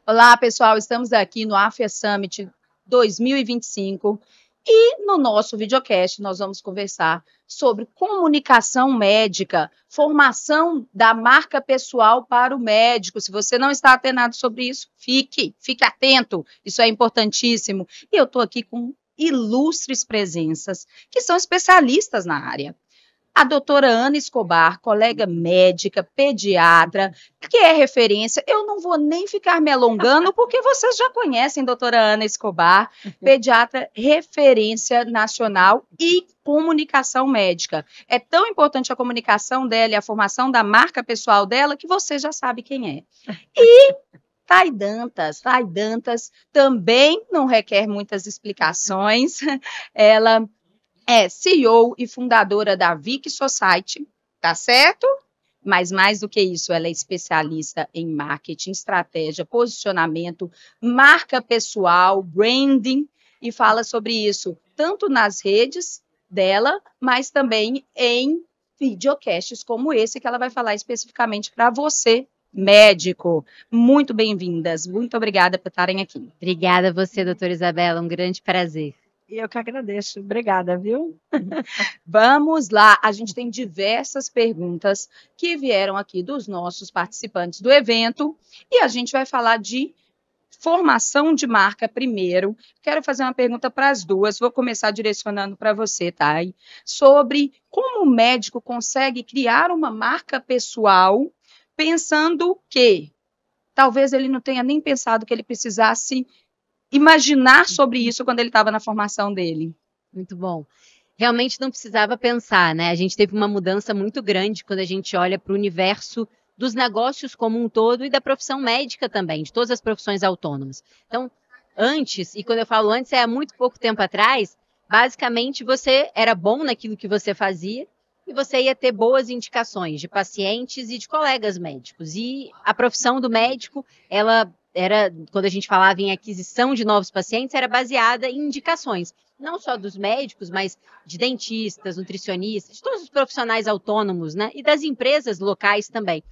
Olá, pessoal, estamos aqui no AFIA Summit 2025 e no nosso videocast nós vamos conversar sobre comunicação médica, formação da marca pessoal para o médico. Se você não está atenado sobre isso, fique atento, isso é importantíssimo. E eu estou aqui com ilustres presenças que são especialistas na área. A doutora Ana Escobar, colega médica, pediatra, que é referência. Eu não vou nem ficar me alongando, porque vocês já conhecem a doutora Ana Escobar, pediatra referência nacional e comunicação médica. É tão importante a comunicação dela e a formação da marca pessoal dela que você já sabe quem é. E Thay Dantas também não requer muitas explicações. Ela é CEO e fundadora da Vic Society, tá certo? Mas mais do que isso, ela é especialista em marketing, estratégia, posicionamento, marca pessoal, branding, e fala sobre isso tanto nas redes dela, mas também em videocasts como esse, que ela vai falar especificamente para você, médico. Muito bem-vindas, muito obrigada por estarem aqui. Obrigada a você, doutora Isabela, um grande prazer. E eu que agradeço. Obrigada, viu? Vamos lá, a gente tem diversas perguntas que vieram aqui dos nossos participantes do evento e a gente vai falar de formação de marca primeiro. Quero fazer uma pergunta para as duas, vou começar direcionando para você, Thay, sobre como o médico consegue criar uma marca pessoal pensando que talvez ele não tenha nem pensado que ele precisasse imaginar sobre isso quando ele estava na formação dele. Muito bom. Realmente não precisava pensar, né? A gente teve uma mudança muito grande quando a gente olha para o universo dos negócios como um todo e da profissão médica também, de todas as profissões autônomas. Então, antes, e quando eu falo antes, é há muito pouco tempo atrás, basicamente você era bom naquilo que você fazia e você ia ter boas indicações de pacientes e de colegas médicos. E a profissão do médico, ela era, quando a gente falava em aquisição de novos pacientes, era baseada em indicações, não só dos médicos, mas de dentistas, nutricionistas, de todos os profissionais autônomos, né? E das empresas locais também.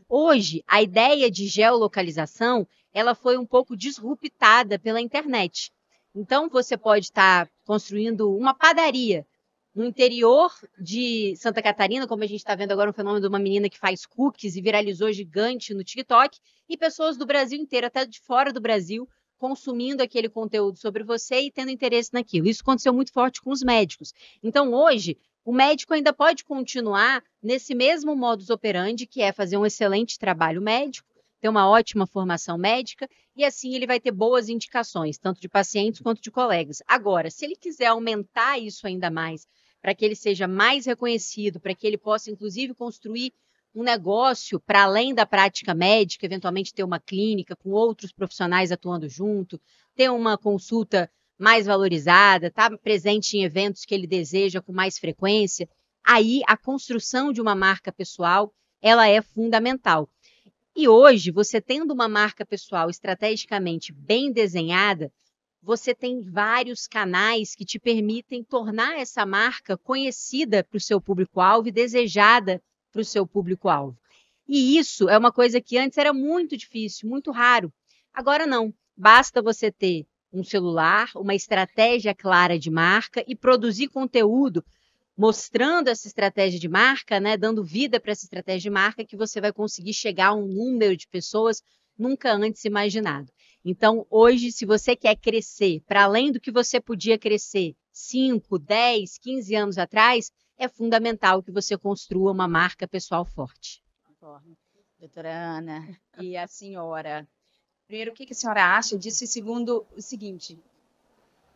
Hoje, a ideia de geolocalização, ela foi um pouco disruptada pela internet. Então, você pode estar construindo uma padaria no interior de Santa Catarina, como a gente está vendo agora um fenômeno de uma menina que faz cookies e viralizou gigante no TikTok, e pessoas do Brasil inteiro, até de fora do Brasil, consumindo aquele conteúdo sobre você e tendo interesse naquilo. Isso aconteceu muito forte com os médicos. Então, hoje, o médico ainda pode continuar nesse mesmo modus operandi, que é fazer um excelente trabalho médico, ter uma ótima formação médica, e assim ele vai ter boas indicações, tanto de pacientes quanto de colegas. Agora, se ele quiser aumentar isso ainda mais, para que ele seja mais reconhecido, para que ele possa, inclusive, construir um negócio para além da prática médica, eventualmente ter uma clínica com outros profissionais atuando junto, ter uma consulta mais valorizada, estar presente em eventos que ele deseja com mais frequência. Aí a construção de uma marca pessoal, ela é fundamental. E hoje, você tendo uma marca pessoal estrategicamente bem desenhada, você tem vários canais que te permitem tornar essa marca conhecida para o seu público-alvo e desejada para o seu público-alvo. E isso é uma coisa que antes era muito difícil, muito raro. Agora não. Basta você ter um celular, uma estratégia clara de marca e produzir conteúdo mostrando essa estratégia de marca, né, dando vida para essa estratégia de marca, que você vai conseguir chegar a um número de pessoas nunca antes imaginado. Então, hoje, se você quer crescer para além do que você podia crescer 5, 10, 15 anos atrás, é fundamental que você construa uma marca pessoal forte. Doutora Ana, e a senhora? Primeiro, o que a senhora acha disso? E segundo, o seguinte,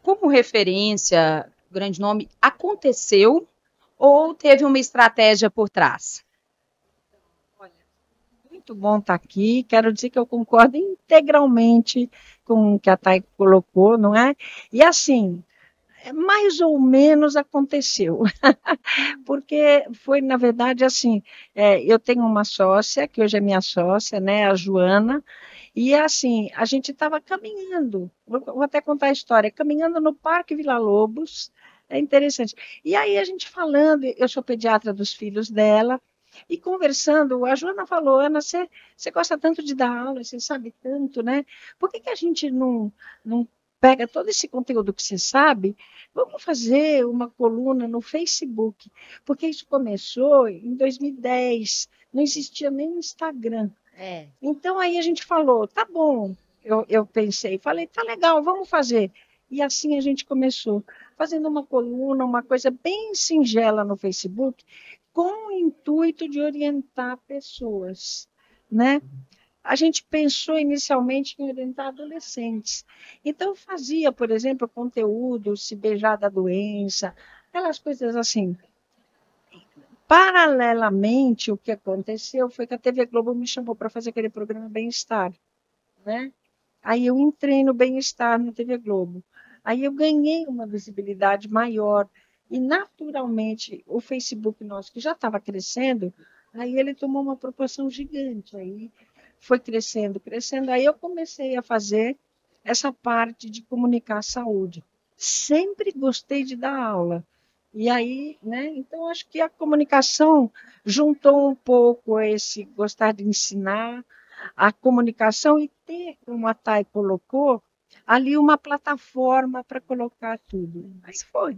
como referência, grande nome, aconteceu ou teve uma estratégia por trás? Muito bom estar aqui. Quero dizer que eu concordo integralmente com o que a Thay colocou, não é? E assim, mais ou menos aconteceu, porque foi, na verdade, assim, eu tenho uma sócia, que hoje é minha sócia, né, a Joana, e assim, a gente estava caminhando, vou até contar a história, caminhando no Parque Villa-Lobos, é interessante. E aí a gente falando, eu sou pediatra dos filhos dela, E conversando, a Joana falou, Ana, você gosta tanto de dar aula, você sabe tanto, né? Por que a gente não pega todo esse conteúdo que você sabe, vamos fazer uma coluna no Facebook? Porque isso começou em 2010, não existia nem Instagram. Então aí a gente falou, tá bom, eu pensei, falei, tá legal, vamos fazer. E assim a gente começou, fazendo uma coluna, uma coisa bem singela no Facebook, com o intuito de orientar pessoas, né? A gente pensou inicialmente em orientar adolescentes. Então, eu fazia, por exemplo, conteúdo, se beijar da doença, aquelas coisas assim. Paralelamente, o que aconteceu foi que a TV Globo me chamou para fazer aquele programa Bem-Estar, né? Aí eu entrei no Bem-Estar na TV Globo. Aí eu ganhei uma visibilidade maior. E, naturalmente, o Facebook nosso, que já estava crescendo, aí ele tomou uma proporção gigante. Aí foi crescendo, crescendo. Aí eu comecei a fazer essa parte de comunicar a saúde. Sempre gostei de dar aula. E aí, né? Então, acho que a comunicação juntou um pouco esse gostar de ensinar, a comunicação e ter, como a Thay colocou, ali uma plataforma para colocar tudo. Mas foi.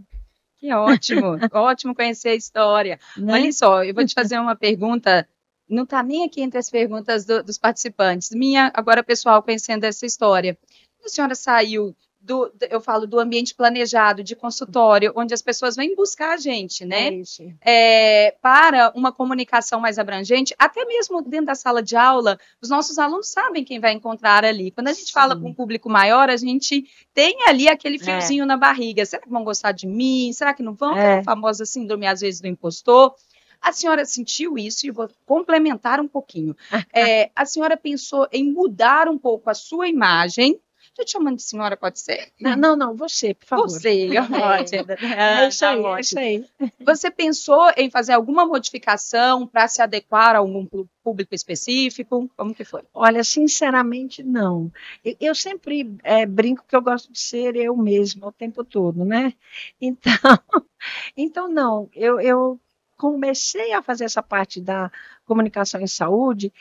Que ótimo, ótimo conhecer a história. Né? Olha só, eu vou te fazer uma pergunta, não está nem aqui entre as perguntas dos participantes, minha, agora pessoal, conhecendo essa história. A senhora saiu eu falo do ambiente planejado, de consultório, onde as pessoas vêm buscar a gente, né? Para uma comunicação mais abrangente, até mesmo dentro da sala de aula, os nossos alunos sabem quem vai encontrar ali. Quando a gente fala com um público maior, a gente tem ali aquele fiozinho na barriga. Será que vão gostar de mim? Será que não vão? A famosa síndrome, às vezes, do impostor. A senhora sentiu isso, e vou complementar um pouquinho. A senhora pensou em mudar um pouco a sua imagem. Estou te chamando de senhora, pode ser? Não, você, por favor. Você, é isso aí, é isso aí. Você pensou em fazer alguma modificação para se adequar a algum público específico? Como que foi? Olha, sinceramente, não. Eu sempre brinco que eu gosto de ser eu mesma o tempo todo, né? Então não, eu comecei a fazer essa parte da comunicação em saúde,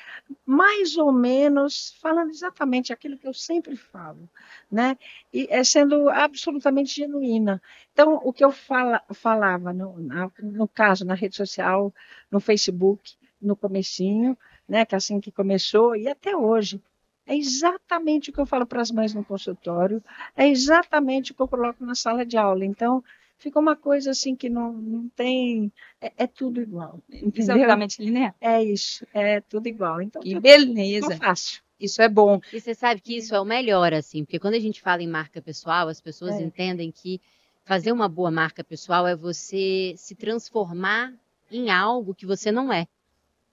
mais ou menos falando exatamente aquilo que eu sempre falo, né? E sendo absolutamente genuína. Então, o que eu falava, no caso, na rede social, no Facebook, no comecinho, né? Que assim que começou, e até hoje, é exatamente o que eu falo para as mães no consultório, é exatamente o que eu coloco na sala de aula. Então, fica uma coisa assim que não tem. É tudo igual. Exatamente linear. É isso, é tudo igual. Então, que beleza. Fácil. Isso é bom. E você sabe que isso é o melhor, assim, porque quando a gente fala em marca pessoal, as pessoas entendem que fazer uma boa marca pessoal é você se transformar em algo que você não é.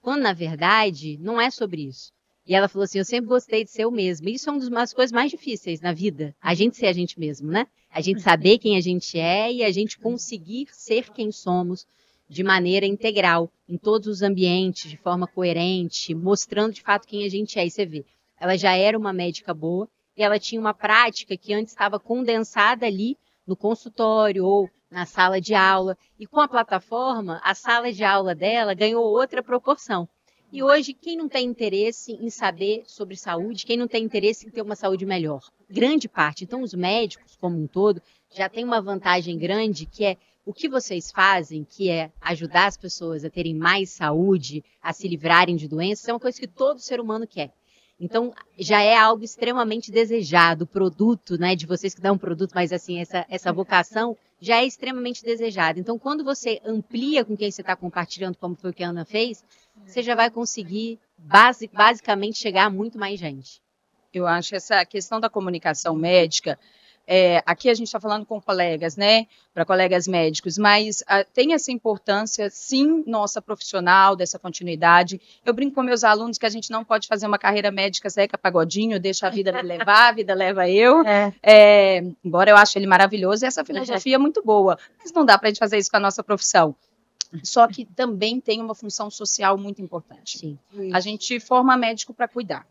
Quando, na verdade, não é sobre isso. E ela falou assim, eu sempre gostei de ser eu mesma. Isso é uma das coisas mais difíceis na vida, a gente ser a gente mesmo, né? A gente saber quem a gente é e a gente conseguir ser quem somos de maneira integral, em todos os ambientes, de forma coerente, mostrando de fato quem a gente é. E você vê, ela já era uma médica boa e ela tinha uma prática que antes estava condensada ali no consultório ou na sala de aula. E com a plataforma, a sala de aula dela ganhou outra proporção. E hoje, quem não tem interesse em saber sobre saúde, quem não tem interesse em ter uma saúde melhor? Grande parte. Então, os médicos, como um todo, já têm uma vantagem grande, que é o que vocês fazem, que é ajudar as pessoas a terem mais saúde, a se livrarem de doenças, é uma coisa que todo ser humano quer. Então, já é algo extremamente desejado, o produto, né, de vocês que dão um produto, mas assim, essa vocação já é extremamente desejada. Então, quando você amplia com quem você está compartilhando, como foi o que a Ana fez, você já vai conseguir, basicamente, chegar a muito mais gente. Eu acho essa questão da comunicação médica, aqui a gente está falando com colegas, né, para colegas médicos, mas tem essa importância, sim, nossa profissional, dessa continuidade. Eu brinco com meus alunos que a gente não pode fazer uma carreira médica Zeca Pagodinho, deixa a vida me levar, a vida leva eu, embora eu ache ele maravilhoso, e essa filosofia é muito boa, mas não dá para a gente fazer isso com a nossa profissão. Só que também tem uma função social muito importante. Sim. A gente forma médico para cuidar.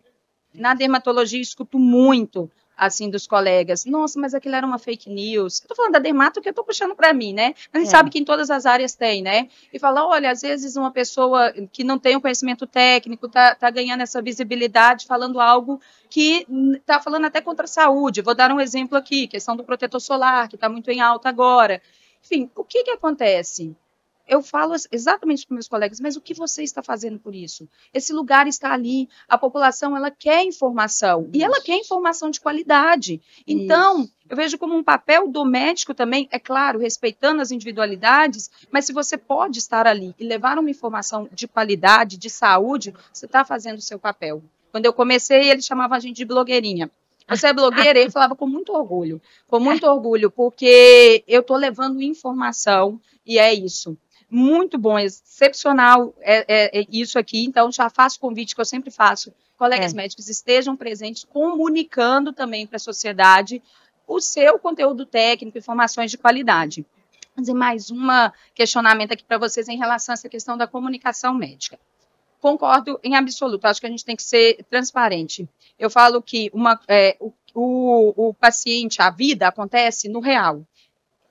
Na dermatologia, escuto muito assim, dos colegas. Nossa, mas aquilo era uma fake news. Eu tô falando da dermato que eu tô puxando para mim, né? A gente sabe que em todas as áreas tem, né? E fala, olha, às vezes uma pessoa que não tem o conhecimento técnico tá ganhando essa visibilidade falando algo que tá falando até contra a saúde. Vou dar um exemplo aqui, questão do protetor solar, que está muito em alta agora. Enfim, o que acontece? Eu falo exatamente para meus colegas, mas o que você está fazendo por isso? Esse lugar está ali, a população, ela quer informação, e ela quer informação de qualidade. Então, eu vejo como um papel do médico também, é claro, respeitando as individualidades, mas se você pode estar ali e levar uma informação de qualidade, de saúde, você está fazendo o seu papel. Quando eu comecei, eles chamavam a gente de blogueirinha. Você é blogueira? Ele falava com muito orgulho, porque eu estou levando informação, e é isso. Muito bom, excepcional isso aqui, então já faço o convite que eu sempre faço, colegas médicos estejam presentes, comunicando também para a sociedade o seu conteúdo técnico, informações de qualidade. Vou fazer mais um questionamento aqui para vocês em relação a essa questão da comunicação médica. Concordo em absoluto, acho que a gente tem que ser transparente. Eu falo que o paciente, a vida acontece no real.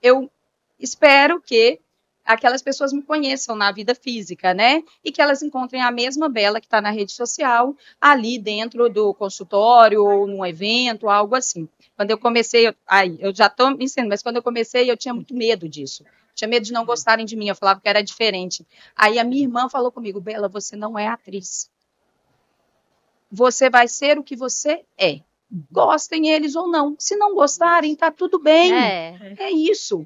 Eu espero que aquelas pessoas me conheçam na vida física, né? E que elas encontrem a mesma Bela que está na rede social ali dentro do consultório ou num evento, algo assim. Quando eu comecei, eu já estou me ensinando, mas quando eu comecei eu tinha muito medo disso. Tinha medo de não gostarem de mim, eu falava que era diferente. Aí a minha irmã falou comigo, Bela, você não é atriz. Você vai ser o que você é. Gostem eles ou não. Se não gostarem, tá tudo bem. É isso.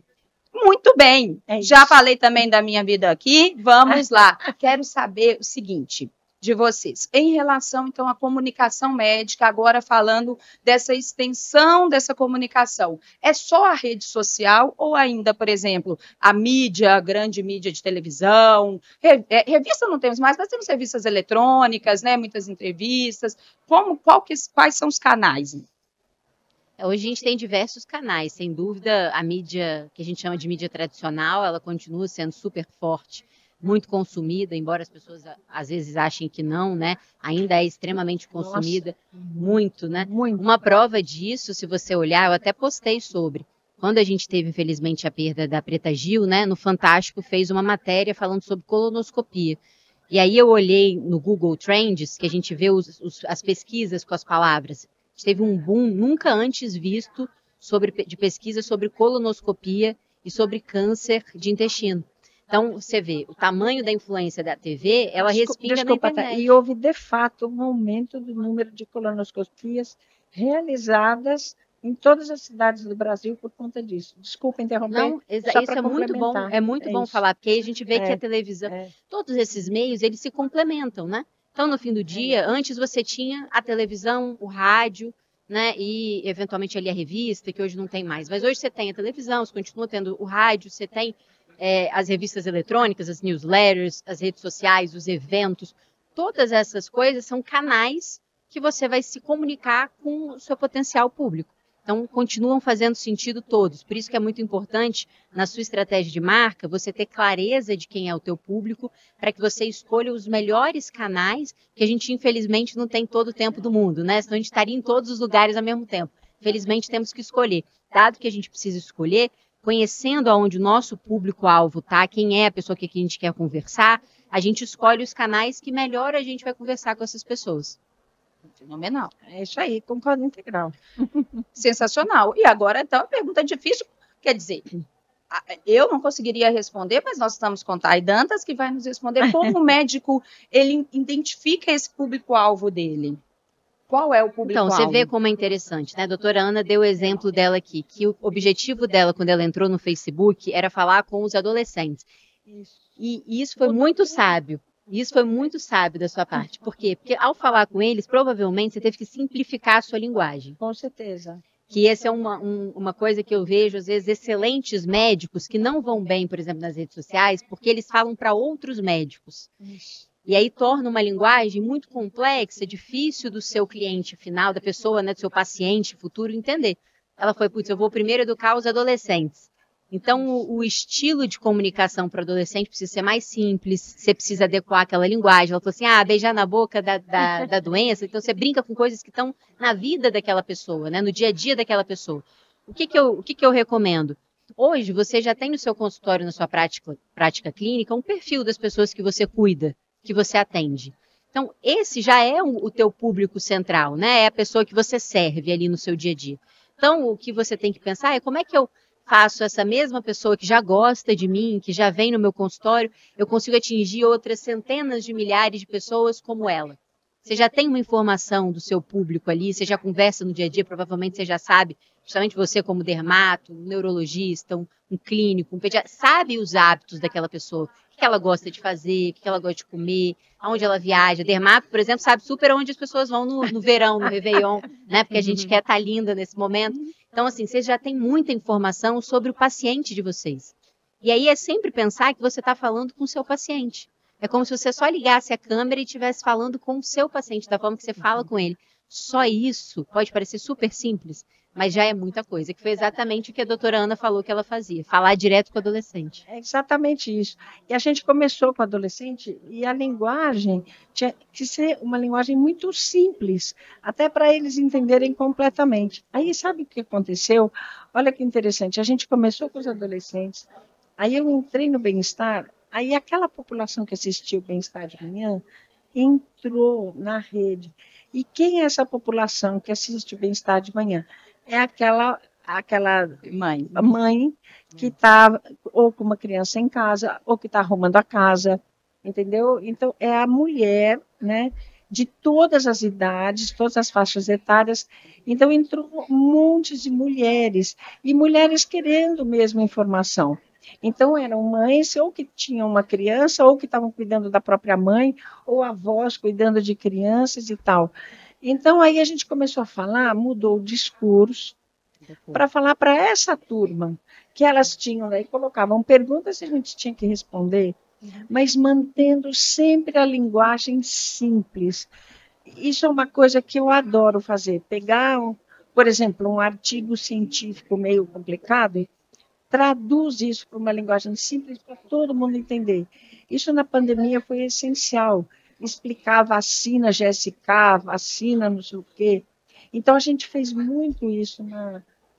Muito bem, já falei também da minha vida aqui, vamos lá. Quero saber o seguinte de vocês, em relação então à comunicação médica, agora falando dessa extensão dessa comunicação, é só a rede social ou ainda, por exemplo, a mídia, a grande mídia de televisão, revista não temos mais, mas temos revistas eletrônicas, né, muitas entrevistas, quais são os canais? Hoje a gente tem diversos canais, sem dúvida a mídia, que a gente chama de mídia tradicional, ela continua sendo super forte, muito consumida, embora as pessoas às vezes achem que não, né? Ainda é extremamente consumida, muito, né? Muito. Uma prova disso, se você olhar, eu até postei sobre, quando a gente teve, infelizmente, a perda da Preta Gil, né? No Fantástico fez uma matéria falando sobre colonoscopia. E aí eu olhei no Google Trends, que a gente vê as pesquisas com as palavras, teve um boom nunca antes visto de pesquisa sobre colonoscopia e sobre câncer de intestino. Então, você vê, o tamanho da influência da TV, ela respinga na internet. E houve, de fato, um aumento do número de colonoscopias realizadas em todas as cidades do Brasil por conta disso. Desculpa interromper. Não, isso é muito bom. É muito bom falar, porque aí a gente vê que a televisão, todos esses meios, eles se complementam, né? Então, no fim do dia, antes você tinha a televisão, o rádio, né, e eventualmente ali a revista, que hoje não tem mais. Mas hoje você tem a televisão, você continua tendo o rádio, você tem as revistas eletrônicas, as newsletters, as redes sociais, os eventos. Todas essas coisas são canais que você vai se comunicar com o seu potencial público. Então, continuam fazendo sentido todos. Por isso que é muito importante, na sua estratégia de marca, você ter clareza de quem é o teu público, para que você escolha os melhores canais, que a gente, infelizmente, não tem todo o tempo do mundo, né? Senão a gente estaria em todos os lugares ao mesmo tempo. Felizmente, temos que escolher. Dado que a gente precisa escolher, conhecendo aonde o nosso público-alvo está, quem é a pessoa que a gente quer conversar, a gente escolhe os canais que melhor a gente vai conversar com essas pessoas. Fenomenal. É isso aí, concordo integral. Sensacional. E agora, então, a pergunta difícil, quer dizer, eu não conseguiria responder, mas nós estamos com Thay Dantas, que vai nos responder como o médico, ele identifica esse público-alvo dele. Qual é o público-alvo? Então, você vê como é interessante, né? A doutora Ana deu o exemplo dela aqui, que o objetivo dela, quando ela entrou no Facebook, era falar com os adolescentes. E isso foi muito sábio. Isso foi muito sábio da sua parte. Por quê? Porque ao falar com eles, provavelmente você teve que simplificar a sua linguagem. Com certeza. Que essa é uma coisa que eu vejo, às vezes, excelentes médicos que não vão bem, por exemplo, nas redes sociais, porque eles falam para outros médicos. E aí torna uma linguagem muito complexa, difícil do seu cliente final, da pessoa, né, do seu paciente futuro entender. Ela foi, putz, eu vou primeiro educar os adolescentes. Então, o estilo de comunicação para o adolescente precisa ser mais simples, você precisa adequar aquela linguagem. Ela falou assim, beijar na boca da doença, então você brinca com coisas que estão na vida daquela pessoa, né, no dia a dia daquela pessoa. O que eu recomendo? Hoje, você já tem no seu consultório, na sua prática clínica, um perfil das pessoas que você cuida, que você atende. Então, esse já é o teu público central, né? É a pessoa que você serve ali no seu dia a dia. Então, o que você tem que pensar é como é que eu faço essa mesma pessoa que já gosta de mim, que já vem no meu consultório, eu consigo atingir outras centenas de milhares de pessoas como ela. Você já tem uma informação do seu público ali, você já conversa no dia a dia, provavelmente você já sabe, principalmente você como dermato, um neurologista, um clínico, um pediatra, sabe os hábitos daquela pessoa, o que ela gosta de fazer, o que ela gosta de comer, aonde ela viaja. Dermato, por exemplo, sabe super onde as pessoas vão no verão, no Réveillon, né? Porque a gente quer estar linda nesse momento. Então, assim, vocês já têm muita informação sobre o paciente de vocês. E aí é sempre pensar que você está falando com o seu paciente. É como se você só ligasse a câmera e estivesse falando com o seu paciente, da forma que você fala com ele. Só isso pode parecer super simples, mas já é muita coisa, que foi exatamente o que a doutora Ana falou que ela fazia, falar direto com o adolescente. É exatamente isso. E a gente começou com o adolescente e a linguagem tinha que ser uma linguagem muito simples, até para eles entenderem completamente. Aí, sabe o que aconteceu? Olha que interessante, a gente começou com os adolescentes, aí eu entrei no bem-estar, aí aquela população que assistiu o Bem-Estar de Manhã entrou na rede. E quem é essa população que assiste o Bem-Estar de Manhã? É aquela mãe que está ou com uma criança em casa, ou que está arrumando a casa, entendeu? Então, é a mulher, né, de todas as idades, todas as faixas etárias. Então, entrou montes de mulheres, e mulheres querendo mesmo informação. Então, eram mães ou que tinham uma criança, ou que estavam cuidando da própria mãe, ou avós cuidando de crianças e tal. Então, aí a gente começou a falar, mudou o discurso, para falar para essa turma, que elas tinham, daí colocavam perguntas e a gente tinha que responder, mas mantendo sempre a linguagem simples. Isso é uma coisa que eu adoro fazer, pegar, por exemplo, um artigo científico meio complicado, traduz isso para uma linguagem simples para todo mundo entender. Isso na pandemia foi essencial, explicar vacina GSK, vacina não sei o quê. Então, a gente fez muito isso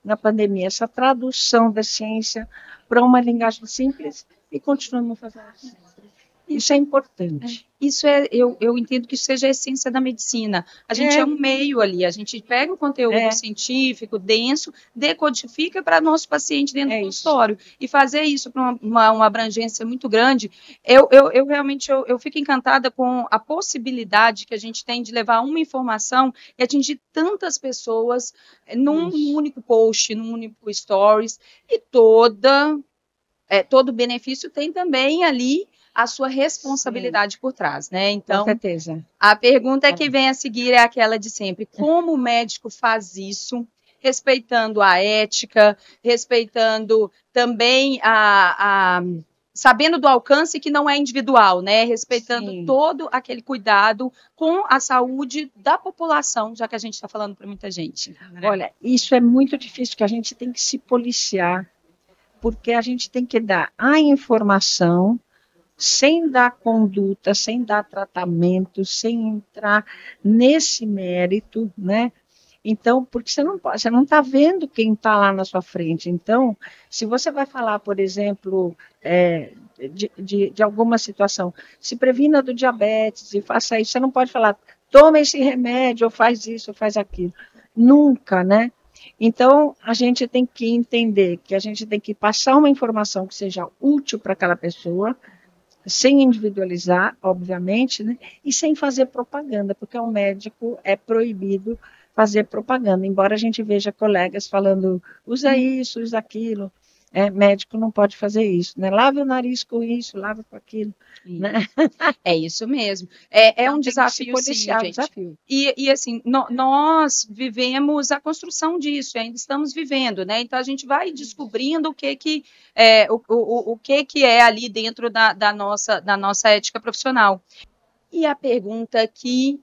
na pandemia, essa tradução da ciência para uma linguagem simples e continuamos fazendo isso. Isso é importante. Isso eu entendo que isso seja a essência da medicina. A gente é um meio ali, a gente pega o conteúdo científico, denso, decodifica para nosso paciente dentro do consultório. E fazer isso para uma abrangência muito grande, eu realmente fico encantada com a possibilidade que a gente tem de levar uma informação e atingir tantas pessoas num único post, num único stories, e todo benefício tem também ali a sua responsabilidade por trás, né? Então, com certeza. A pergunta que vem a seguir é aquela de sempre: como o médico faz isso, respeitando a ética, respeitando também sabendo do alcance que não é individual, né? Respeitando todo aquele cuidado com a saúde da população, já que a gente está falando para muita gente. Né? Olha, isso é muito difícil, que a gente tem que se policiar, porque a gente tem que dar a informação sem dar conduta, sem dar tratamento, sem entrar nesse mérito, né? Então, porque você não está vendo quem está lá na sua frente. Então, se você vai falar, por exemplo, de alguma situação, se previna do diabetes e faça isso, você não pode falar, toma esse remédio, ou faz isso, ou faz aquilo. Nunca, né? Então, a gente tem que entender que a gente tem que passar uma informação que seja útil para aquela pessoa, sem individualizar, obviamente, né? E sem fazer propaganda, porque ao médico é proibido fazer propaganda, embora a gente veja colegas falando, usa isso, usa aquilo. Médico não pode fazer isso, né? Lave o nariz com isso, lave com aquilo. Né? É isso mesmo. É um desafio, sim, gente. Desafio. E assim, nós vivemos a construção disso, ainda estamos vivendo, né? Então a gente vai descobrindo o que é ali dentro da nossa ética profissional. E a pergunta que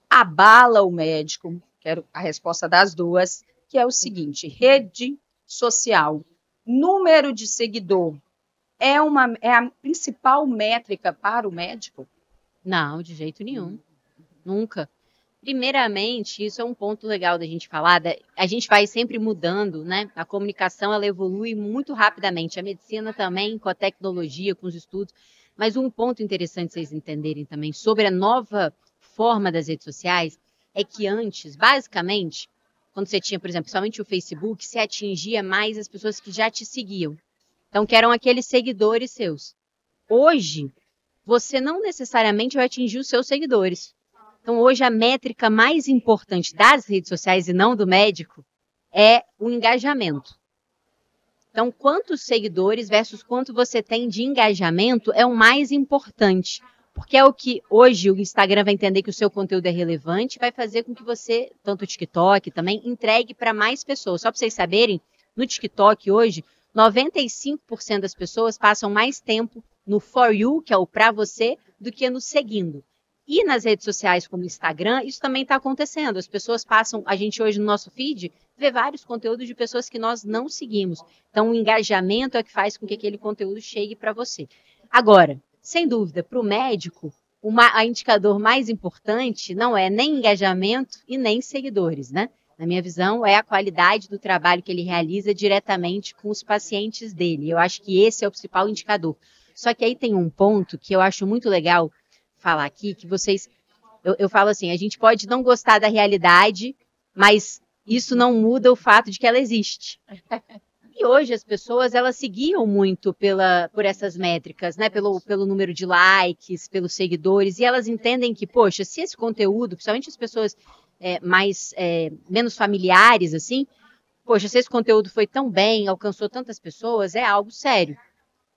abala o médico, quero a resposta das duas, que é o seguinte: rede social número de seguidor é a principal métrica para o médico? Não, de jeito nenhum. Nunca. Primeiramente, isso é um ponto legal da gente falar, a gente vai sempre mudando, né? A comunicação, ela evolui muito rapidamente, a medicina também, com a tecnologia, com os estudos, mas um ponto interessante vocês entenderem também sobre a nova forma das redes sociais é que antes, basicamente, quando você tinha, por exemplo, somente o Facebook, você atingia mais as pessoas que já te seguiam, então que eram aqueles seguidores seus. Hoje, você não necessariamente vai atingir os seus seguidores. Então, hoje, a métrica mais importante das redes sociais e não do médico é o engajamento. Então, quantos seguidores versus quanto você tem de engajamento é o mais importante. Porque é o que hoje o Instagram vai entender que o seu conteúdo é relevante, vai fazer com que você, tanto o TikTok também, entregue para mais pessoas. Só para vocês saberem, no TikTok hoje, 95% das pessoas passam mais tempo no For You, que é o para você, do que no seguindo. E nas redes sociais como o Instagram, isso também está acontecendo. As pessoas passam, a gente hoje no nosso feed, vê vários conteúdos de pessoas que nós não seguimos. Então, o engajamento é que faz com que aquele conteúdo chegue para você. Agora, sem dúvida, para o médico, o indicador mais importante não é nem engajamento e nem seguidores, né? Na minha visão, é a qualidade do trabalho que ele realiza diretamente com os pacientes dele. Eu acho que esse é o principal indicador. Só que aí tem um ponto que eu acho muito legal falar aqui, que vocês, eu falo assim, a gente pode não gostar da realidade, mas isso não muda o fato de que ela existe. E hoje as pessoas, elas seguiam muito por essas métricas, né? Pelo número de likes, pelos seguidores, e elas entendem que, poxa, se esse conteúdo, principalmente as pessoas menos familiares, assim, poxa, se esse conteúdo foi tão bem, alcançou tantas pessoas, é algo sério.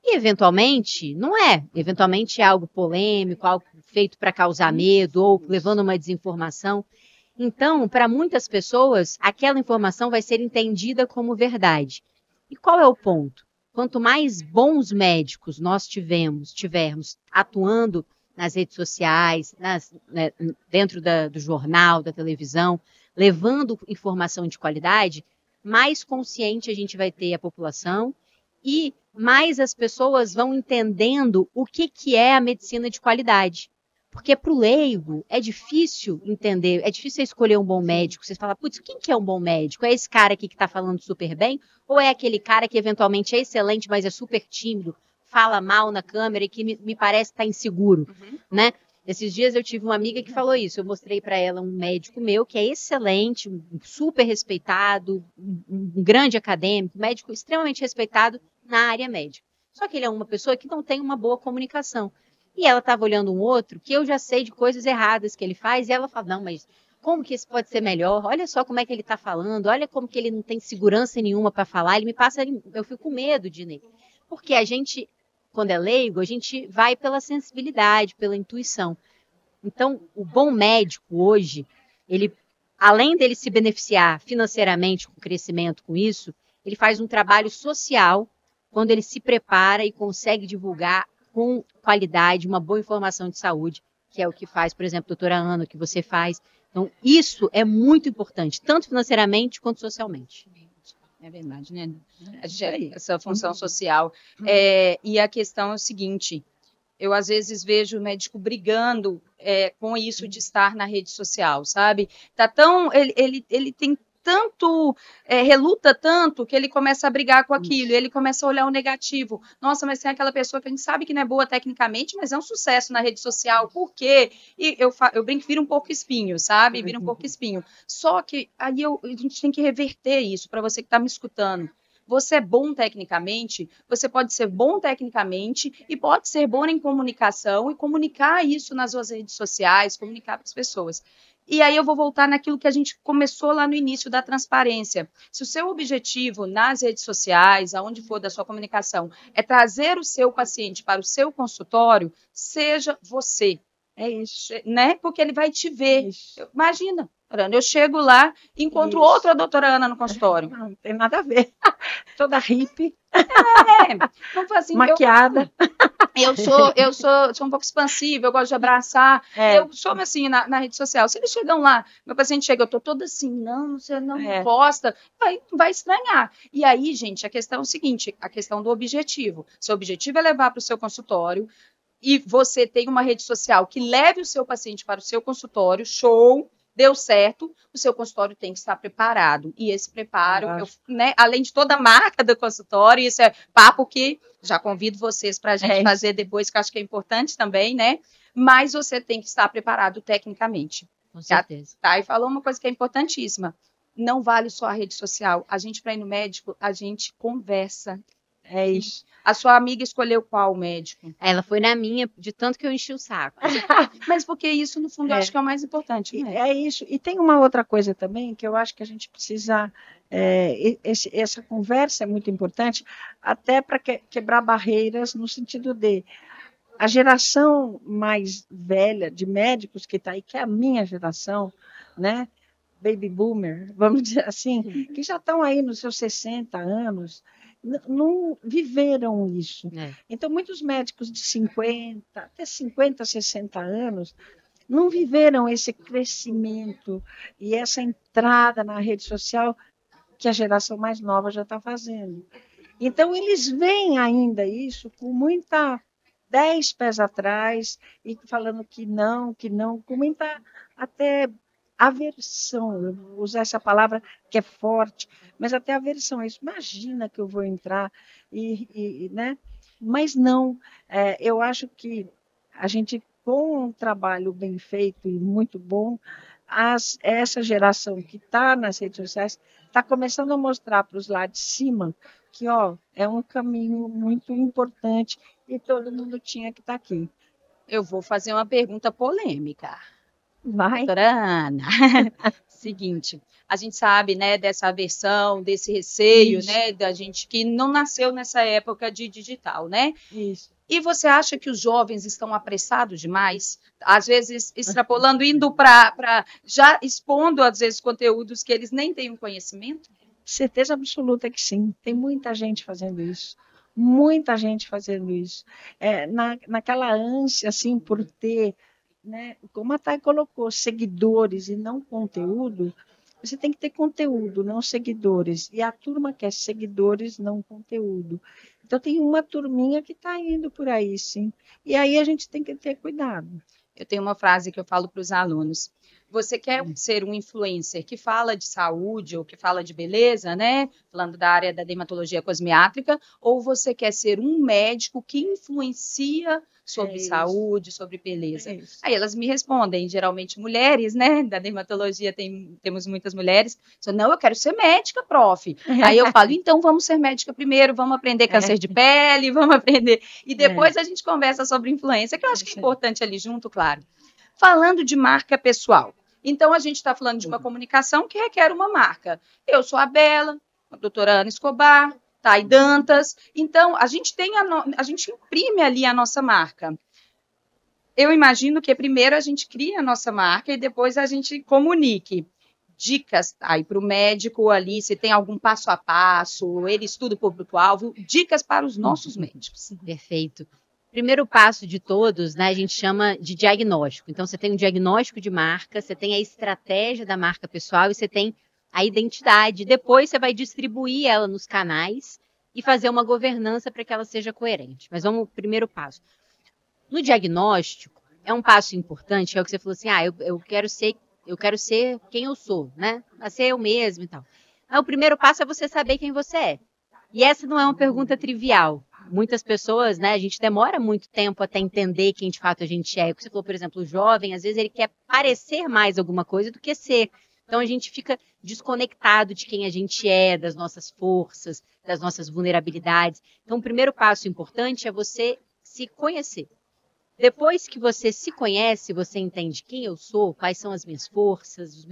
E, eventualmente, não é. Eventualmente é algo polêmico, algo feito para causar medo ou levando uma desinformação. Então, para muitas pessoas, aquela informação vai ser entendida como verdade. E qual é o ponto? Quanto mais bons médicos nós tivermos atuando nas redes sociais, dentro do jornal, da televisão, levando informação de qualidade, mais consciente a gente vai ter a população e mais as pessoas vão entendendo o que é a medicina de qualidade. Porque para o leigo é difícil entender, é difícil escolher um bom médico. Você fala, putz, quem que é um bom médico? É esse cara aqui que está falando super bem? Ou é aquele cara que eventualmente é excelente, mas é super tímido, fala mal na câmera e que me parece estar inseguro, né? Esses dias eu tive uma amiga que falou isso. Eu mostrei para ela um médico meu que é excelente, super respeitado, um grande acadêmico, médico extremamente respeitado na área médica. Só que ele é uma pessoa que não tem uma boa comunicação. E ela estava olhando um outro que eu já sei de coisas erradas que ele faz, e ela fala, não, mas como que isso pode ser melhor? Olha só como é que ele está falando, olha como que ele não tem segurança nenhuma para falar, eu fico com medo de nele. Porque a gente, quando é leigo, a gente vai pela sensibilidade, pela intuição. Então, o bom médico hoje, ele, além dele se beneficiar financeiramente com o crescimento com isso, ele faz um trabalho social quando ele se prepara e consegue divulgar com qualidade uma boa informação de saúde, que é o que faz, por exemplo, a doutora Ana, o que você faz. Então, isso é muito importante, tanto financeiramente quanto socialmente. É verdade, né? Essa função social. E a questão é o seguinte, eu às vezes vejo o médico brigando com isso de estar na rede social, sabe? Ele tem tanto, reluta tanto, que ele começa a brigar com aquilo, ele começa a olhar o negativo. Nossa, mas tem aquela pessoa que a gente sabe que não é boa tecnicamente, mas é um sucesso na rede social, por quê? E eu brinco que vira um pouco espinho, sabe? Vira um pouco espinho. Só que aí a gente tem que reverter isso, para você que está me escutando. Você é bom tecnicamente, você pode ser bom tecnicamente e pode ser bom em comunicação e comunicar isso nas suas redes sociais, comunicar para as pessoas. E aí eu vou voltar naquilo que a gente começou lá no início da transparência. Se o seu objetivo nas redes sociais, aonde for da sua comunicação, é trazer o seu paciente para o seu consultório, seja você. É isso. Né? Porque ele vai te ver. Isso. Imagina, Ana, eu chego lá, encontro Isso. outra doutora Ana no consultório. Não tem nada a ver. Toda hippie, Não foi assim, maquiada. eu sou um pouco expansiva, eu gosto de abraçar. Eu sou assim na rede social. Se eles chegam lá, meu paciente chega, eu tô toda assim, não, você não gosta, vai estranhar. E aí, gente, a questão é o seguinte, a questão do objetivo. Seu objetivo é levar para o seu consultório e você tem uma rede social que leve o seu paciente para o seu consultório, show, deu certo, o seu consultório tem que estar preparado. E esse preparo, né, além de toda a marca do consultório, isso é papo que já convido vocês para a gente fazer depois, que eu acho que é importante também, né? Mas você tem que estar preparado tecnicamente. Com certeza. Tá? E falou uma coisa que é importantíssima. Não vale só a rede social. A gente, para ir no médico, a gente conversa. É isso. A sua amiga escolheu qual médico? Ela foi na minha, de tanto que eu enchi o saco. Mas porque isso, no fundo, eu acho que é o mais importante. Né? É isso. E tem uma outra coisa também que eu acho que a gente precisa. Essa conversa é muito importante, até para quebrar barreiras, no sentido de a geração mais velha de médicos que está aí, que é a minha geração, né? Baby boomer, vamos dizer assim, que já estão aí nos seus 60 anos, não viveram isso. Então, muitos médicos de 50, até 50, 60 anos, não viveram esse crescimento e essa entrada na rede social que a geração mais nova já está fazendo. Então, eles veem ainda isso com muita 10 pés atrás e falando que não, com muita até aversão, eu vou usar essa palavra que é forte, mas até aversão a isso. Imagina que eu vou entrar né? Mas não, eu acho que a gente, com um trabalho bem feito e muito bom, essa geração que está nas redes sociais está começando a mostrar para os lá de cima que é um caminho muito importante e todo mundo tinha que estar aqui. Eu vou fazer uma pergunta polêmica. Vai. Doutora Ana, seguinte, a gente sabe, né, dessa aversão, desse receio, Isso. né, da gente que não nasceu nessa época de digital, né? Isso. E você acha que os jovens estão apressados demais? Às vezes extrapolando, indo para já expondo, às vezes, conteúdos que eles nem têm um conhecimento? Certeza absoluta que sim. Tem muita gente fazendo isso. Muita gente fazendo isso. Naquela ânsia, assim, por ter, né, como a Thay colocou, seguidores e não conteúdo, você tem que ter conteúdo, não seguidores. E a turma quer seguidores, não conteúdo. Então, tem uma turminha que está indo por aí, sim. E aí a gente tem que ter cuidado. Eu tenho uma frase que eu falo para os alunos. Você quer ser um influencer que fala de saúde ou que fala de beleza, né? Falando da área da dermatologia cosmiátrica, ou você quer ser um médico que influencia sobre saúde, sobre beleza? Aí elas me respondem, geralmente mulheres, né? Da dermatologia temos muitas mulheres. Não, eu quero ser médica, prof. Aí eu falo, então vamos ser médica primeiro, vamos aprender câncer de pele, vamos aprender. E depois a gente conversa sobre influência, que eu acho que é importante ali junto, claro. Falando de marca pessoal. Então, a gente está falando de uma comunicação que requer uma marca. Eu sou a Bela, a doutora Ana Escobar, Thay Dantas. Então, a gente imprime ali a nossa marca. Eu imagino que primeiro a gente cria a nossa marca e depois a gente comunique. Dicas aí para o médico ali, se tem algum passo a passo, ele estuda o público-alvo, dicas para os nossos médicos. Perfeito. Primeiro passo de todos, né, a gente chama de diagnóstico. Então, você tem um diagnóstico de marca, você tem a estratégia da marca pessoal e você tem a identidade. Depois, você vai distribuir ela nos canais e fazer uma governança para que ela seja coerente. Mas vamos ao primeiro passo. No diagnóstico, é um passo importante, que é o que você falou assim, eu quero ser quem eu sou, né? A ser eu mesmo e tal. Mas o primeiro passo é você saber quem você é. E essa não é uma pergunta trivial. Muitas pessoas, né, a gente demora muito tempo até entender quem de fato a gente é. O que você falou, por exemplo, o jovem, às vezes ele quer parecer mais alguma coisa do que ser. Então a gente fica desconectado de quem a gente é, das nossas forças, das nossas vulnerabilidades. Então o primeiro passo importante é você se conhecer. Depois que você se conhece, você entende quem eu sou, quais são as minhas forças,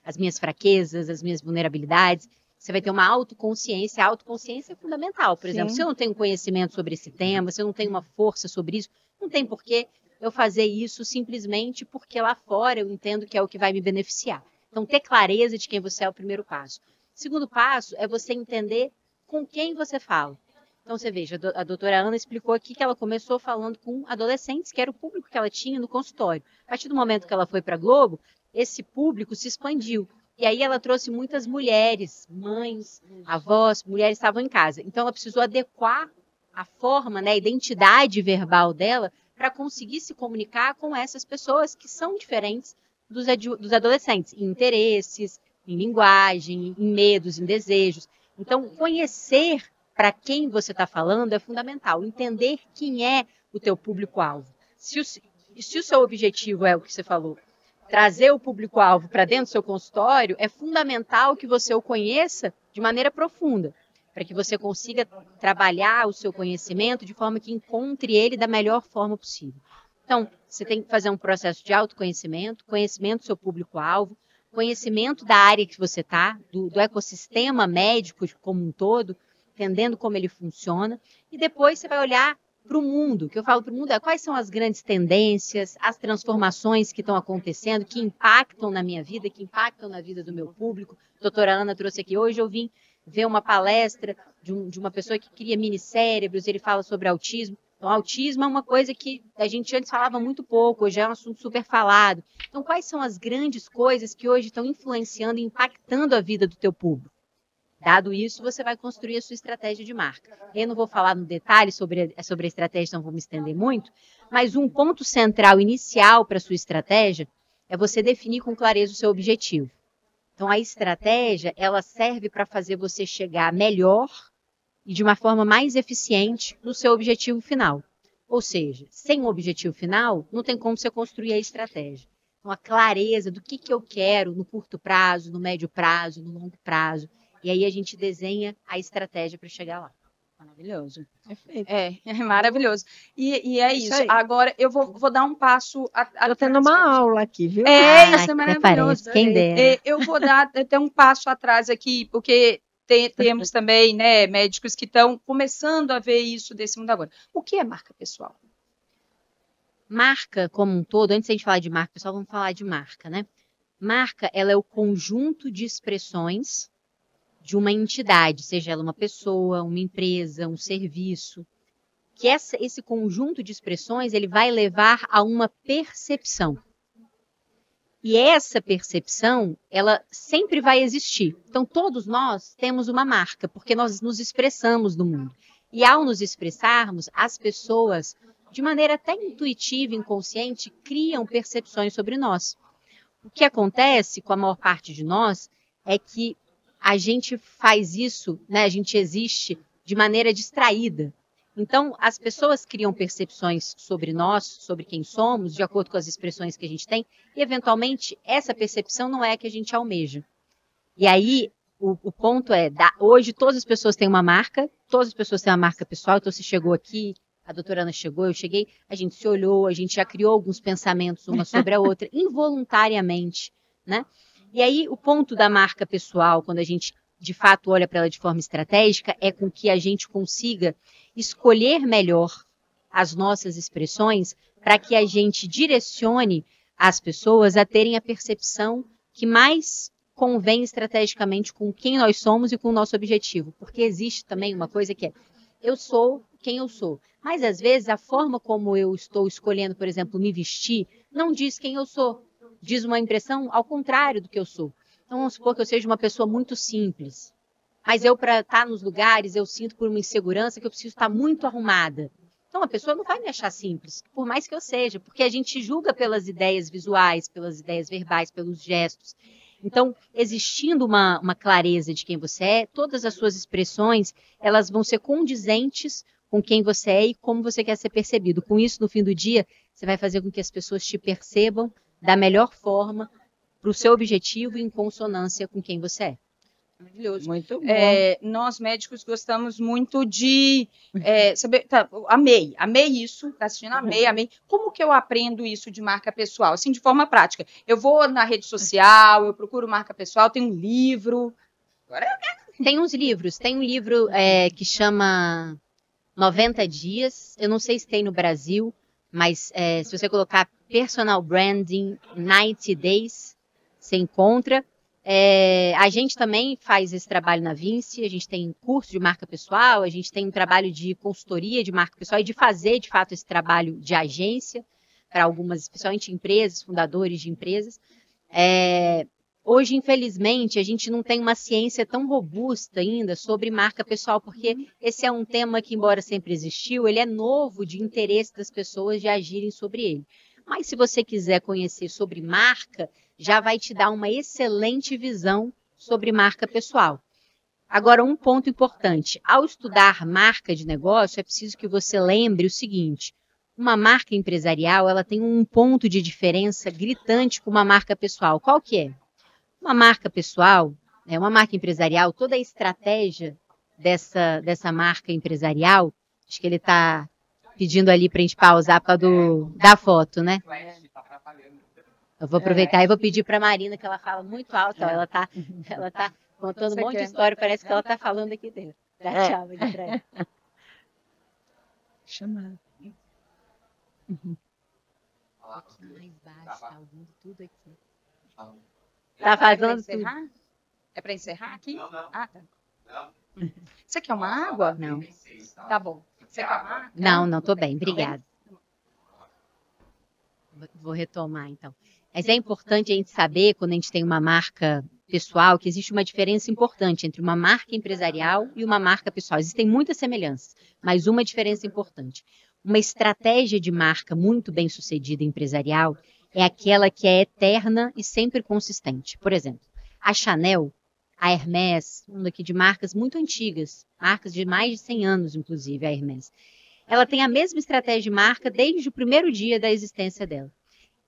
as minhas fraquezas, as minhas vulnerabilidades. Você vai ter uma autoconsciência. A autoconsciência é fundamental. Por exemplo, se eu não tenho conhecimento sobre esse tema, se eu não tenho uma força sobre isso, não tem por que eu fazer isso simplesmente porque lá fora eu entendo que é o que vai me beneficiar. Então, ter clareza de quem você é o primeiro passo. O segundo passo é você entender com quem você fala. Então, você veja, a doutora Ana explicou aqui que ela começou falando com adolescentes, que era o público que ela tinha no consultório. A partir do momento que ela foi para a Globo, esse público se expandiu. E aí ela trouxe muitas mulheres, mães, avós, mulheres estavam em casa. Então, ela precisou adequar a forma, né, a identidade verbal dela para conseguir se comunicar com essas pessoas que são diferentes dos adolescentes, em interesses, em linguagem, em medos, em desejos. Então, conhecer para quem você está falando é fundamental. Entender quem é o teu público-alvo. Se o seu objetivo é o que você falou, trazer o público-alvo para dentro do seu consultório, é fundamental que você o conheça de maneira profunda, para que você consiga trabalhar o seu conhecimento de forma que encontre ele da melhor forma possível. Então, você tem que fazer um processo de autoconhecimento, conhecimento do seu público-alvo, conhecimento da área que você está, do ecossistema médico como um todo, entendendo como ele funciona, e depois você vai olhar para o mundo. O que eu falo para o mundo é quais são as grandes tendências, as transformações que estão acontecendo, que impactam na minha vida, que impactam na vida do meu público. A doutora Ana trouxe aqui hoje, eu vim ver uma palestra de uma pessoa que cria minicérebros, ele fala sobre autismo. Então, autismo é uma coisa que a gente antes falava muito pouco, hoje é um assunto super falado. Então, quais são as grandes coisas que hoje estão influenciando e impactando a vida do teu público? Dado isso, você vai construir a sua estratégia de marca. Eu não vou falar no detalhe sobre a estratégia, não vou me estender muito, mas um ponto central inicial para a sua estratégia é você definir com clareza o seu objetivo. Então, a estratégia, ela serve para fazer você chegar melhor e de uma forma mais eficiente no seu objetivo final. Ou seja, sem um objetivo final, não tem como você construir a estratégia. Então, a clareza do que eu quero no curto prazo, no médio prazo, no longo prazo. E aí a gente desenha a estratégia para chegar lá. Maravilhoso. Perfeito. É maravilhoso. E é isso. aí. Agora eu vou dar um passo. Estou tendo uma aula aqui, viu? Isso é até maravilhoso. parece, quem dera. Eu vou dar até um passo atrás aqui, porque temos também, né, médicos que estão começando a ver isso desse mundo agora. O que é marca pessoal? Marca como um todo, antes de a gente falar de marca pessoal, vamos falar de marca, né? Marca, ela é o conjunto de expressões de uma entidade, seja ela uma pessoa, uma empresa, um serviço, que esse conjunto de expressões ele vai levar a uma percepção. E essa percepção, ela sempre vai existir. Então, todos nós temos uma marca, porque nós nos expressamos no mundo. E ao nos expressarmos, as pessoas, de maneira até intuitiva e inconsciente, criam percepções sobre nós. O que acontece com a maior parte de nós é que a gente faz isso, né? A gente existe de maneira distraída. Então, as pessoas criam percepções sobre nós, sobre quem somos, de acordo com as expressões que a gente tem, e, eventualmente, essa percepção não é a que a gente almeja. E aí, o ponto é, hoje todas as pessoas têm uma marca, todas as pessoas têm uma marca pessoal, então você chegou aqui, a doutora Ana chegou, eu cheguei, a gente se olhou, a gente já criou alguns pensamentos uma sobre a outra, involuntariamente, né? E aí, o ponto da marca pessoal, quando a gente, de fato, olha para ela de forma estratégica, é com que a gente consiga escolher melhor as nossas expressões para que a gente direcione as pessoas a terem a percepção que mais convém estrategicamente com quem nós somos e com o nosso objetivo. Porque existe também uma coisa que é, eu sou quem eu sou. Mas, às vezes, a forma como eu estou escolhendo, por exemplo, me vestir, não diz quem eu sou. Diz uma impressão ao contrário do que eu sou. Então, vamos supor que eu seja uma pessoa muito simples. Mas eu, para estar nos lugares, eu sinto por uma insegurança que eu preciso estar muito arrumada. Então, a pessoa não vai me achar simples, por mais que eu seja, porque a gente julga pelas ideias visuais, pelas ideias verbais, pelos gestos. Então, existindo uma clareza de quem você é, todas as suas expressões, elas vão ser condizentes com quem você é e como você quer ser percebido. Com isso, no fim do dia, você vai fazer com que as pessoas te percebam da melhor forma, para o seu objetivo e em consonância com quem você é. Maravilhoso. Muito bom. Nós médicos gostamos muito de saber. Tá, amei isso, tá assistindo, amei. Como que eu aprendo isso de marca pessoal? Assim, de forma prática. Eu vou na rede social, eu procuro marca pessoal, tem um livro. Tem uns livros, tem um livro que chama 90 Dias, eu não sei se tem no Brasil, mas se você colocar personal branding 90 days, você encontra. A gente também faz esse trabalho na Vinci, a gente tem curso de marca pessoal, a gente tem um trabalho de consultoria de marca pessoal e de fazer, de fato, esse trabalho de agência para algumas, especialmente empresas, fundadores de empresas. Hoje, infelizmente, a gente não tem uma ciência tão robusta ainda sobre marca pessoal, porque esse é um tema que, embora sempre existiu, ele é novo de interesse das pessoas de agirem sobre ele. Mas se você quiser conhecer sobre marca, já vai te dar uma excelente visão sobre marca pessoal. Agora, um ponto importante. Ao estudar marca de negócio, é preciso que você lembre o seguinte: uma marca empresarial, ela tem um ponto de diferença gritante com uma marca pessoal. Qual que é? Uma marca pessoal, uma marca empresarial, toda a estratégia dessa marca empresarial, acho que ele está pedindo ali para a gente pausar para da foto, né? Eu vou aproveitar e vou pedir para a Marina, que ela fala muito alto, ó, ela tá contando um monte de história, parece que ela está falando aqui dentro. Dá tchau, André. Chama. Mais baixo, tá ouvindo tudo aqui. Tá fazendo tudo. É para encerrar aqui? Não. Ah, tá. Não. Você quer uma água? Não. Tá bom. Você quer uma água? Não, tô bem, obrigada. Vou retomar, então. Mas é importante a gente saber, quando a gente tem uma marca pessoal, que existe uma diferença importante entre uma marca empresarial e uma marca pessoal. Existem muitas semelhanças, mas uma diferença importante. Uma estratégia de marca muito bem sucedida empresarial é aquela que é eterna e sempre consistente. Por exemplo, a Chanel, a Hermès, uma daqui de marcas muito antigas, marcas de mais de 100 anos, inclusive, a Hermès. Ela tem a mesma estratégia de marca desde o primeiro dia da existência dela.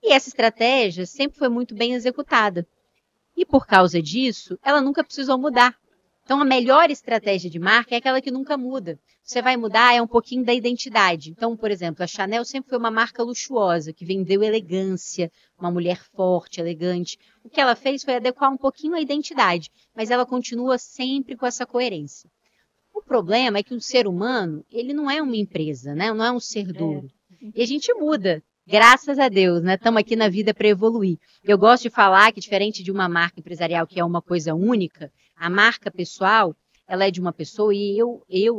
E essa estratégia sempre foi muito bem executada. E por causa disso, ela nunca precisou mudar. Então, a melhor estratégia de marca é aquela que nunca muda. Você vai mudar é um pouquinho da identidade. Então, por exemplo, a Chanel sempre foi uma marca luxuosa, que vendeu elegância, uma mulher forte, elegante. O que ela fez foi adequar um pouquinho a identidade, mas ela continua sempre com essa coerência. O problema é que um ser humano, ele não é uma empresa, né? Não é um ser duro. E a gente muda. Graças a Deus, né? Estamos aqui na vida para evoluir. Eu gosto de falar que, diferente de uma marca empresarial que é uma coisa única, a marca pessoal, ela é de uma pessoa e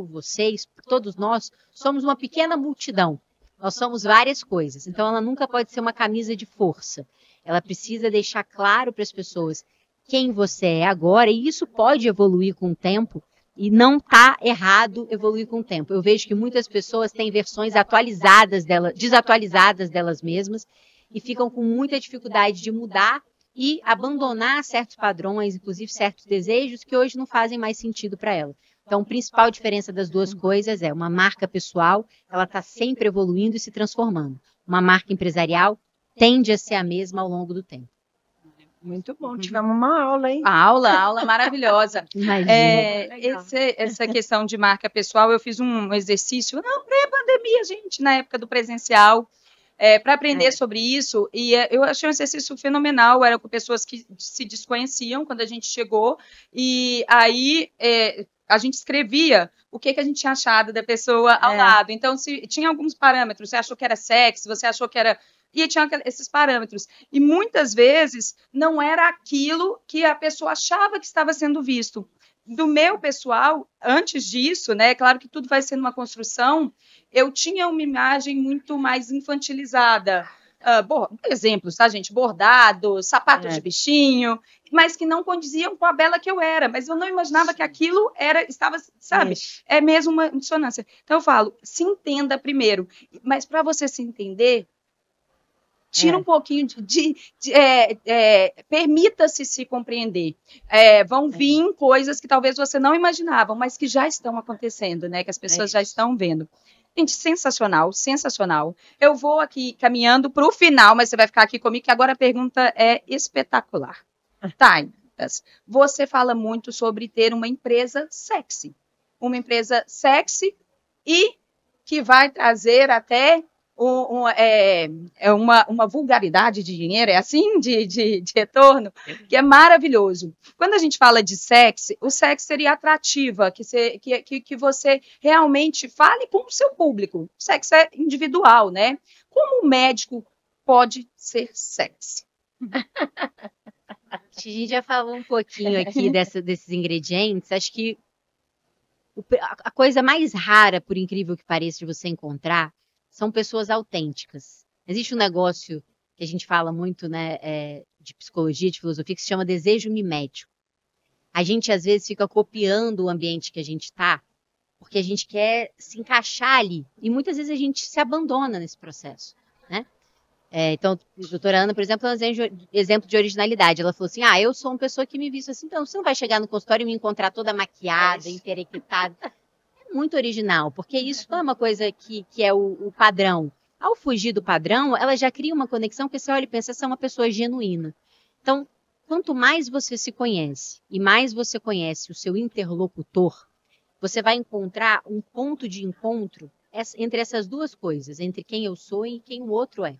vocês, todos nós, somos uma pequena multidão. Nós somos várias coisas. Então, ela nunca pode ser uma camisa de força. Ela precisa deixar claro para as pessoas quem você é agora, e isso pode evoluir com o tempo, e não está errado evoluir com o tempo. Eu vejo que muitas pessoas têm versões desatualizadas delas mesmas e ficam com muita dificuldade de mudar e abandonar certos padrões, inclusive certos desejos que hoje não fazem mais sentido para ela. Então, a principal diferença das duas coisas é uma marca pessoal, ela está sempre evoluindo e se transformando. Uma marca empresarial tende a ser a mesma ao longo do tempo. Muito bom, tivemos uma aula, hein? Aula maravilhosa. Imagina. Essa questão de marca pessoal, eu fiz um exercício, pré-pandemia, gente, na época do presencial, para aprender sobre isso, e eu achei um exercício fenomenal, era com pessoas que se desconheciam quando a gente chegou, e aí a gente escrevia o que a gente tinha achado da pessoa ao lado. Então, se tinha alguns parâmetros, você achou que era sexy, você achou que era... E tinha esses parâmetros. E muitas vezes não era aquilo que a pessoa achava que estava sendo visto. Do meu pessoal, antes disso, né, claro que tudo vai sendo uma construção, eu tinha uma imagem muito mais infantilizada. Exemplos, tá, gente? Bordados, sapatos de bichinho, mas que não condiziam com a bela que eu era. Mas eu não imaginava que aquilo estava, sabe? É mesmo uma dissonância. Então eu falo, se entenda primeiro. Mas para você se entender, tira um pouquinho permita-se se compreender. Vão vir coisas que talvez você não imaginava, mas que já estão acontecendo, né? Que as pessoas já estão vendo. Gente, sensacional, sensacional. Eu vou aqui caminhando para o final, mas você vai ficar aqui comigo, que agora a pergunta é espetacular. Tá, você fala muito sobre ter uma empresa sexy. Uma empresa sexy e que vai trazer até uma vulgaridade de dinheiro, é assim, de retorno, que é maravilhoso. Quando a gente fala de sexo, o sexo seria atrativa, que você realmente fale com o seu público. O sexo é individual, né? Como o médico pode ser sexy? A gente já falou um pouquinho aqui desses ingredientes. Acho que a coisa mais rara, por incrível que pareça, de você encontrar, são pessoas autênticas. Existe um negócio que a gente fala muito, né, de psicologia, de filosofia, que se chama desejo mimético. A gente, às vezes, fica copiando o ambiente que a gente está, porque a gente quer se encaixar ali. E muitas vezes a gente se abandona nesse processo, né? Então, a doutora Ana, por exemplo, é um exemplo de originalidade. Ela falou assim, eu sou uma pessoa que me visto assim, então você não vai chegar no consultório e me encontrar toda maquiada, emperequitada. É muito original, porque isso não é uma coisa que é o padrão. Ao fugir do padrão, ela já cria uma conexão que você olha e pensa, essa é uma pessoa genuína. Então, quanto mais você se conhece e mais você conhece o seu interlocutor, você vai encontrar um ponto de encontro entre essas duas coisas, entre quem eu sou e quem o outro é.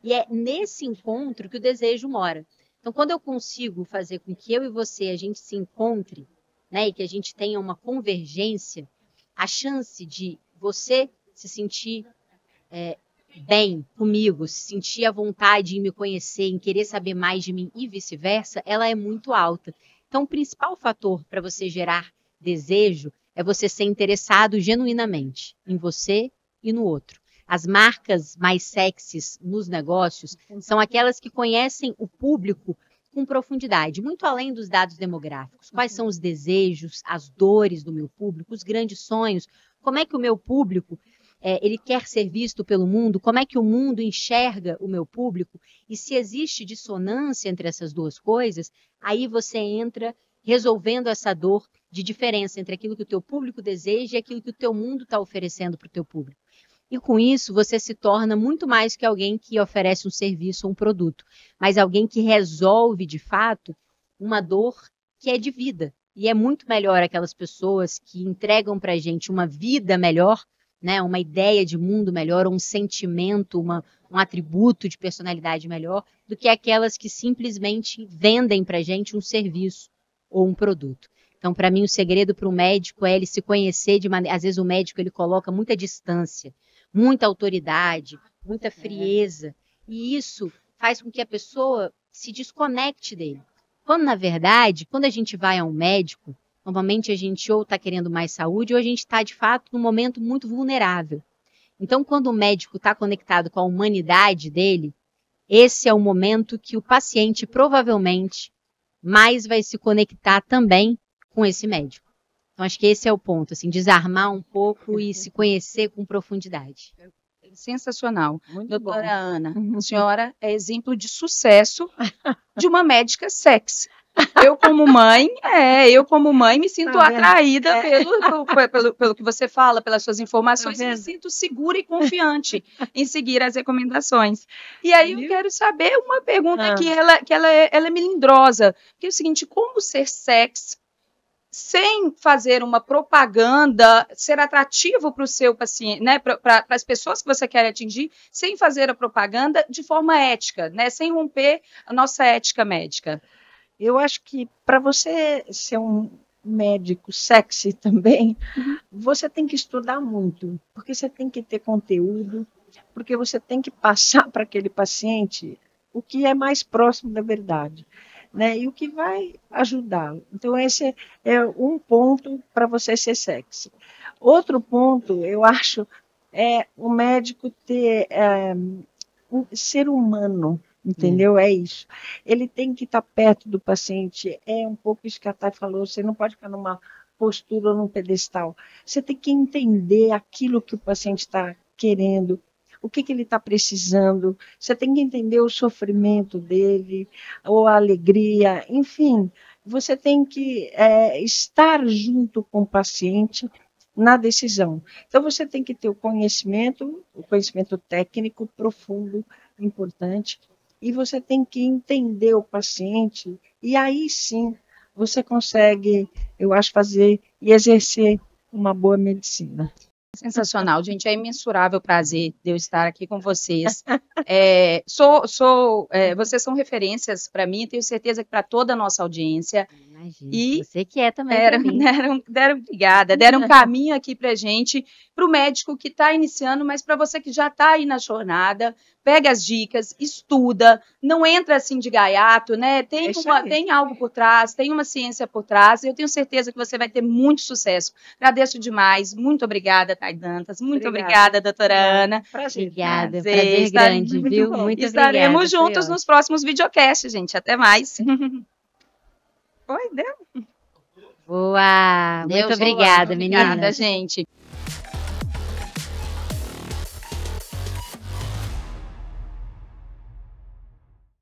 E é nesse encontro que o desejo mora. Então, quando eu consigo fazer com que eu e você, a gente se encontre, né, e que a gente tenha uma convergência, a chance de você se sentir bem comigo, se sentir à vontade em me conhecer, em querer saber mais de mim e vice-versa, ela é muito alta. Então, o principal fator para você gerar desejo é você ser interessado genuinamente em você e no outro. As marcas mais sexys nos negócios são aquelas que conhecem o público com profundidade, muito além dos dados demográficos. Quais são os desejos, as dores do meu público, os grandes sonhos, como é que o meu público ele quer ser visto pelo mundo, como é que o mundo enxerga o meu público, e se existe dissonância entre essas duas coisas, aí você entra resolvendo essa dor de diferença entre aquilo que o teu público deseja e aquilo que o teu mundo está oferecendo para o teu público. E com isso, você se torna muito mais que alguém que oferece um serviço ou um produto, mas alguém que resolve, de fato, uma dor que é de vida. E é muito melhor aquelas pessoas que entregam para a gente uma vida melhor, né, uma ideia de mundo melhor, um sentimento, um atributo de personalidade melhor, do que aquelas que simplesmente vendem para a gente um serviço ou um produto. Então, para mim, o segredo para o médico é ele se conhecer de maneira... Às vezes o médico ele coloca muita distância, muita autoridade, muita frieza, e isso faz com que a pessoa se desconecte dele. Quando, na verdade, quando a gente vai a um médico, normalmente a gente ou está querendo mais saúde ou a gente está, de fato, num momento muito vulnerável. Então, quando o médico está conectado com a humanidade dele, esse é o momento que o paciente provavelmente mais vai se conectar também com esse médico. Então, acho que esse é o ponto, assim, desarmar um pouco e se conhecer com profundidade. Sensacional. Muito doutora bom. Ana, a senhora é exemplo de sucesso de uma médica sexy. Eu como mãe me sinto atraída pelo que você fala, pelas suas informações, me sinto segura e confiante em seguir as recomendações. E aí eu quero saber uma pergunta que ela é melindrosa, que é o seguinte, como ser sexy sem fazer uma propaganda, ser atrativo para o seu paciente, né, para as pessoas que você quer atingir, sem fazer a propaganda de forma ética, né, sem romper a nossa ética médica. Eu acho que para você ser um médico sexy também, você tem que estudar muito, porque você tem que ter conteúdo, porque você tem que passar para aquele paciente o que é mais próximo da verdade. Né, e o que vai ajudá-lo. Então, esse é um ponto para você ser sexy. Outro ponto, eu acho, é o médico ter um ser humano, entendeu? É isso. Ele tem que estar perto do paciente. É um pouco isso que a Thay falou, você não pode ficar numa postura ou num pedestal. Você tem que entender aquilo que o paciente está querendo, o que ele está precisando, você tem que entender o sofrimento dele, ou a alegria, enfim, você tem que estar junto com o paciente na decisão. Então, você tem que ter o conhecimento técnico profundo, importante, e você tem que entender o paciente, e aí sim você consegue, eu acho, fazer e exercer uma boa medicina. Sensacional, gente. É imensurável prazer de eu estar aqui com vocês. Vocês são referências para mim, tenho certeza que para toda a nossa audiência. Imagina, E você que é também para mim. Obrigada, deram um caminho aqui para gente, para o médico que está iniciando, mas para você que já está aí na jornada, pega as dicas, estuda, não entra assim de gaiato, né? Tem algo por trás, tem uma ciência por trás, e eu tenho certeza que você vai ter muito sucesso. Agradeço demais, muito obrigada, Thay Dantas, muito obrigada, doutora Ana. Obrigada, prazer grande, viu? Muito Estaremos obrigada. juntos nos próximos videocasts, gente. Até mais. Oi, deu? Boa! Muito obrigada, menina. Obrigada, gente.